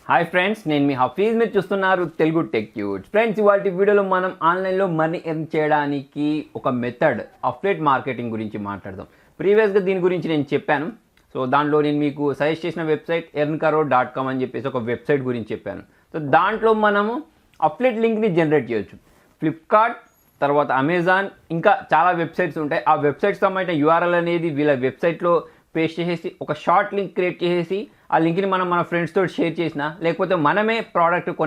Hi friends, నేను మీ హఫీజ్. మీరు చూస్తున్నారు తెలుగు టెక్ ట్యూట్స్. ఫ్రెండ్స్, ఇవాళ వీడియోలో మనం ఆన్లైన్లో మనీ ఎర్న్ చేయడానికి ఒక మెథడ్ అఫిలియేట్ మార్కెటింగ్ గురించి మాట్లాడదాం. ప్రీవియస్గా దీని గురించి నేను చెప్పాను. సో దాంట్లో నేను మీకు సజెస్ట్ చేసిన వెబ్సైట్ earnkarro.com అని చెప్పేసి ఒక వెబ్సైట్ గురించి చెప్పాను. సో దాంట్లో మనము అఫిలియేట్ లింక్ని జనరేట్ చేయొచ్చు. ఫ్లిప్కార్ట్, తర్వాత అమెజాన్, ఇంకా చాలా వెబ్సైట్స్ ఉంటాయి. ఆ వెబ్సైట్స్ సంబంధించిన యూఆర్ఎల్ అనేది వీళ్ళ వెబ్సైట్లో పేస్ట్ చేసేసి ఒక షార్ట్ లింక్ క్రియేట్ చేసేసి ఆ లింక్ని మనం మన ఫ్రెండ్స్ తోటి షేర్ చేసినా, లేకపోతే మనమే ప్రోడక్ట్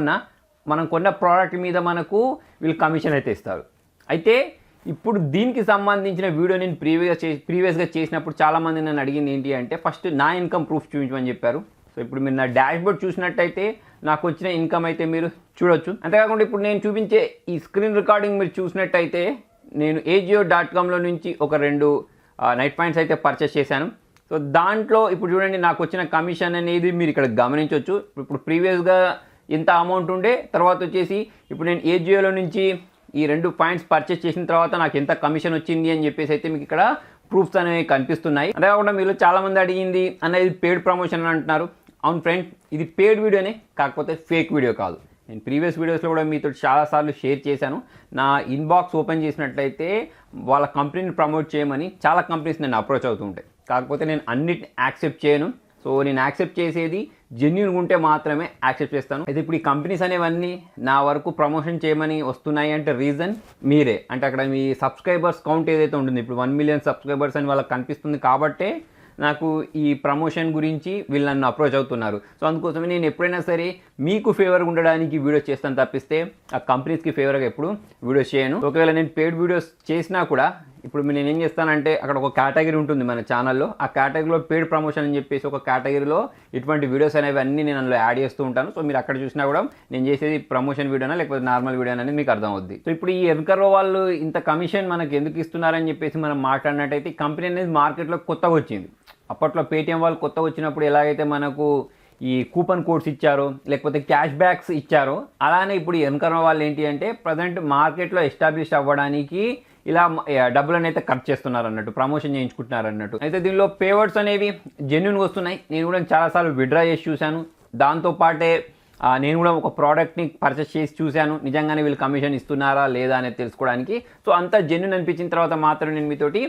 మనం కొన్న ప్రోడక్ట్ మీద మనకు వీళ్ళు కమిషన్ అయితే ఇస్తారు. అయితే ఇప్పుడు దీనికి సంబంధించిన వీడియో నేను ప్రీవియస్గా చేసినప్పుడు చాలామంది నన్ను అడిగింది ఏంటి అంటే, ఫస్ట్ నా ఇన్కమ్ ప్రూఫ్ చూపించమని చెప్పారు. సో ఇప్పుడు మీరు నా డాష్బోర్డ్ చూసినట్టయితే నాకు వచ్చిన ఇన్కమ్ అయితే మీరు చూడొచ్చు. అంతేకాకుండా ఇప్పుడు నేను చూపించే ఈ స్క్రీన్ రికార్డింగ్ మీరు చూసినట్టయితే నేను AJIO.comలో నుంచి ఒక 2 నైట్ పాయింట్స్ అయితే పర్చేస్ చేశాను. సో దాంట్లో ఇప్పుడు చూడండి, నాకు వచ్చిన కమిషన్ అనేది మీరు ఇక్కడ గమనించవచ్చు. ఇప్పుడు ప్రీవియస్గా ఎంత అమౌంట్ ఉండే, తర్వాత వచ్చేసి ఇప్పుడు నేను AJIOలో నుంచి ఈ 2 పాయింట్స్ పర్చేస్ చేసిన తర్వాత నాకు ఎంత కమిషన్ వచ్చింది అని చెప్పేసి అయితే మీకు ఇక్కడ ప్రూఫ్స్ అనేవి కనిపిస్తున్నాయి. అంతేకాకుండా మీరు చాలామంది అడిగింది అనేది పెయిడ్ ప్రమోషన్ అని అంటున్నారు. అవును ఫ్రెండ్, ఇది పెయిడ్ వీడియోనే, కాకపోతే ఫేక్ వీడియో కాదు. నేను ప్రీవియస్ వీడియోస్లో కూడా మీతో చాలాసార్లు షేర్ చేశాను. నా ఇన్బాక్స్ ఓపెన్ చేసినట్లయితే వాళ్ళ కంపెనీని ప్రమోట్ చేయమని చాలా కంపెనీస్ నేను అప్రోచ్ అవుతుంటాయి. కాకపోతే నేను అన్నిటిని యాక్సెప్ట్ చేయను. సో నేను యాక్సెప్ట్ చేసేది జెన్యూన్గా ఉంటే మాత్రమే యాక్సెప్ట్ చేస్తాను. అయితే ఇప్పుడు ఈ కంపెనీస్ అనేవన్నీ నా వరకు ప్రమోషన్ చేయమని వస్తున్నాయి అంటే రీజన్ మీరే. అంటే అక్కడ మీ సబ్స్క్రైబర్స్ కౌంట్ ఏదైతే ఉంటుంది, ఇప్పుడు 1 మిలియన్ సబ్స్క్రైబర్స్ అని వాళ్ళకి కనిపిస్తుంది కాబట్టే నాకు ఈ ప్రమోషన్ గురించి వీళ్ళు నన్ను అప్రోచ్ అవుతున్నారు. సో అందుకోసమే నేను ఎప్పుడైనా సరే మీకు ఫేవర్గా ఉండడానికి వీడియోస్ చేస్తాను తప్పిస్తే ఆ కంపెనీస్కి ఫేవర్గా ఎప్పుడు వీడియోస్ చేయను. ఒకవేళ నేను పెయిడ్ వీడియోస్ చేసినా కూడా ఇప్పుడు నేను ఏం చేస్తానంటే, అక్కడ ఒక కేటగిరీ ఉంటుంది మన ఛానల్లో. ఆ కేటగిరీలో పెయిడ్ ప్రమోషన్ అని చెప్పేసి ఒక కేటగిరీలో ఇటువంటి వీడియోస్ అనేవి అన్నీ నేను అందులో యాడ్ చేస్తూ ఉంటాను. సో మీరు అక్కడ చూసినా కూడా నేను చేసేది ప్రమోషన్ వీడియోనా లేకపోతే నార్మల్ వీడియో అనేది మీకు అర్థం అవుద్ది. సో ఇప్పుడు ఈ ఎర్న్కర్రో వాళ్ళు ఇంత కమిషన్ మనకు ఎందుకు ఇస్తున్నారని చెప్పేసి మనం మాట్లాడినట్టయితే, కంపెనీ అనేది మార్కెట్లో కొత్తగా వచ్చింది. అప్పట్లో పేటీఎం వాళ్ళు కొత్తగా వచ్చినప్పుడు ఎలాగైతే మనకు ఈ కూపన్ కోడ్స్ ఇచ్చారో, లేకపోతే క్యాష్ బ్యాక్స్ ఇచ్చారో, అలానే ఇప్పుడు ఎర్న్కర్రో వాళ్ళు ఏంటి అంటే ప్రజెంట్ మార్కెట్లో ఎస్టాబ్లిష్ అవ్వడానికి ఇలా డబ్బులను అయితే ఖర్చు చేస్తున్నారు అన్నట్టు, ప్రమోషన్ చేయించుకుంటున్నారు అన్నట్టు. అయితే దీనిలో పేవర్డ్స్ అనేవి జెన్యూన్గా వస్తున్నాయి. నేను కూడా చాలాసార్లు విత్డ్రా చేసి చూశాను. దాంతోపాటే నేను కూడా ఒక ప్రోడక్ట్ని పర్చేస్ చేసి చూశాను, నిజంగానే వీళ్ళు కమిషన్ ఇస్తున్నారా లేదా అనేది తెలుసుకోవడానికి. సో అంతా జెన్యూన్ అనిపించిన తర్వాత మాత్రం నేను మీతోటి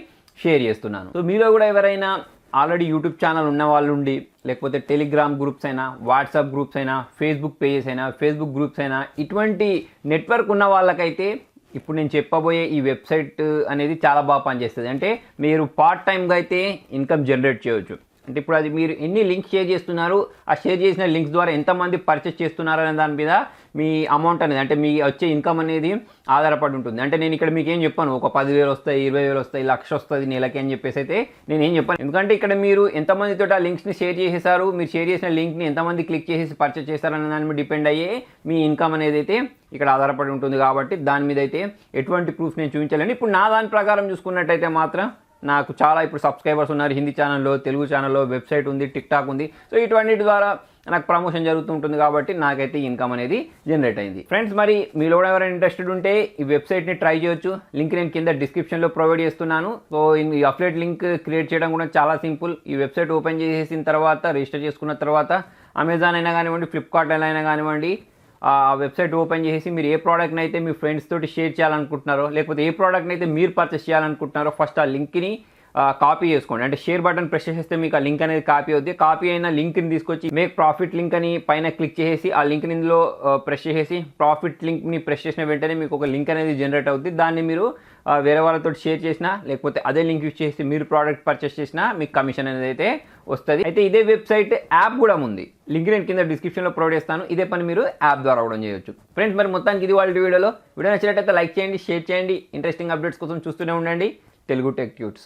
షేర్ చేస్తున్నాను. సో మీలో కూడా ఎవరైనా ఆల్రెడీ యూట్యూబ్ ఛానల్ ఉన్న వాళ్ళు ఉండి, లేకపోతే టెలిగ్రామ్ గ్రూప్స్ అయినా, వాట్సాప్ గ్రూప్స్ అయినా, ఫేస్బుక్ పేజెస్ అయినా, ఫేస్బుక్ గ్రూప్స్ అయినా, ఇటువంటి నెట్వర్క్ ఉన్న వాళ్ళకైతే ఇప్పుడు నేను చెప్పబోయే ఈ వెబ్సైట్ అనేది చాలా బాగా పనిచేస్తుంది. అంటే మీరు పార్ట్ టైమ్గా అయితే ఇన్కమ్ జనరేట్ చేయవచ్చు. అంటే ఇప్పుడు అది మీరు ఎన్ని లింక్స్ షేర్ చేస్తున్నారు, ఆ షేర్ చేసిన లింక్స్ ద్వారా ఎంతమంది పర్చేస్ చేస్తున్నారు అనే దాని మీద మీ అమౌంట్ అనేది, అంటే మీ వచ్చే ఇన్కమ్ అనేది ఆధారపడి ఉంటుంది. అంటే నేను ఇక్కడ మీకు ఏం చెప్పాను, ఒక 10,000 వస్తాయి, 20,000 వస్తాయి, 1,00,000 వస్తుంది నెలకి అని చెప్పేసి అయితే నేను ఏం చెప్పాను. ఎందుకంటే ఇక్కడ మీరు ఎంతమందితో ఆ లింక్స్ని షేర్ చేసేసారు, మీరు షేర్ చేసిన లింక్ని ఎంతమంది క్లిక్ చేసేసి పర్చేస్ చేస్తారనే దాని మీద డిపెండ్ అయ్యే మీ ఇన్కమ్ అనేది అయితే ఇక్కడ ఆధారపడి ఉంటుంది. కాబట్టి దాని మీద అయితే ఎటువంటి ప్రూఫ్ నేను చూపించాలండి. ఇప్పుడు నా దాని ప్రకారం చూసుకున్నట్టయితే మాత్రం నాకు చాలా ఇప్పుడు సబ్స్క్రైబర్స్ ఉన్నారు. హిందీ ఛానల్లో, తెలుగు ఛానల్లో, వెబ్సైట్ ఉంది, టిక్టాక్ ఉంది. సో ఇటువంటి ద్వారా నాకు ప్రమోషన్ జరుగుతుంటుంది కాబట్టి నాకైతే ఇన్కమ్ అనేది జనరేట్ అయింది. ఫ్రెండ్స్, మరి మీలో ఎవరైనా ఇంట్రెస్టెడ్ ఉంటే ఈ వెబ్సైట్ని ట్రై చేయొచ్చు. లింక్ నేను కింద డిస్క్రిప్షన్లో ప్రొవైడ్ చేస్తున్నాను. సో ఈ అఫిలియేట్ లింక్ క్రియేట్ చేయడం కూడా చాలా సింపుల్. ఈ వెబ్సైట్ ఓపెన్ చేసిన తర్వాత, రిజిస్టర్ చేసుకున్న తర్వాత అమెజాన్ అయినా కానివ్వండి, ఫ్లిప్కార్ట్ అయినా కానివ్వండి, ఆ వెబ్సైట్ ఓపెన్ చేసి మీరు ఏ ప్రోడక్ట్ని అయితే మీ ఫ్రెండ్స్ తోటి షేర్ చేయాలనుకుంటున్నారో, లేకపోతే ఏ ప్రోడక్ట్ని అయితే మీరు పర్చేస్ చేయాలనుకుంటున్నారో, ఫస్ట్ ఆ లింక్ని కాపీ చేసుకోండి. అంటే షేర్ బటన్ ప్రెస్ చేస్తే మీకు ఆ లింక్ అనేది కాపీ అవుతుంది. కాపీ అయిన లింక్ని తీసుకొచ్చి మేక్ ప్రాఫిట్ లింక్ అని పైన క్లిక్ చేసి ఆ లింక్ని ఇందులో ప్రెస్ చేసి ప్రాఫిట్ లింక్ని ప్రెస్ చేసిన వెంటనే మీకు ఒక లింక్ అనేది జనరేట్ అవుతుంది. దాన్ని మీరు వేరే వాళ్ళతో షేర్ చేసినా, లేకపోతే అదే లింక్ యూజ్ చేసి మీరు ప్రోడక్ట్ పర్చేస్ చేసినా మీకు కమిషన్ అనేది అయితే వస్తుంది. అయితే ఇదే వెబ్సైట్ యాప్ కూడా ఉంది. లింక్ నేను కింద డిస్క్రిప్షన్లో ప్రొవైడ్ చేస్తాను. ఇదే పని మీరు యాప్ ద్వారా కూడా చేయొచ్చు. ఫ్రెండ్స్, మరి మొత్తానికి ఇది వాళ్ళ వీడియో నచ్చినట్టయితే లైక్ చేయండి, షేర్ చేయండి. ఇంట్రెస్టింగ్ అప్డేట్స్ కోసం చూస్తూనే ఉండండి తెలుగు టెక్ ట్యూట్స్.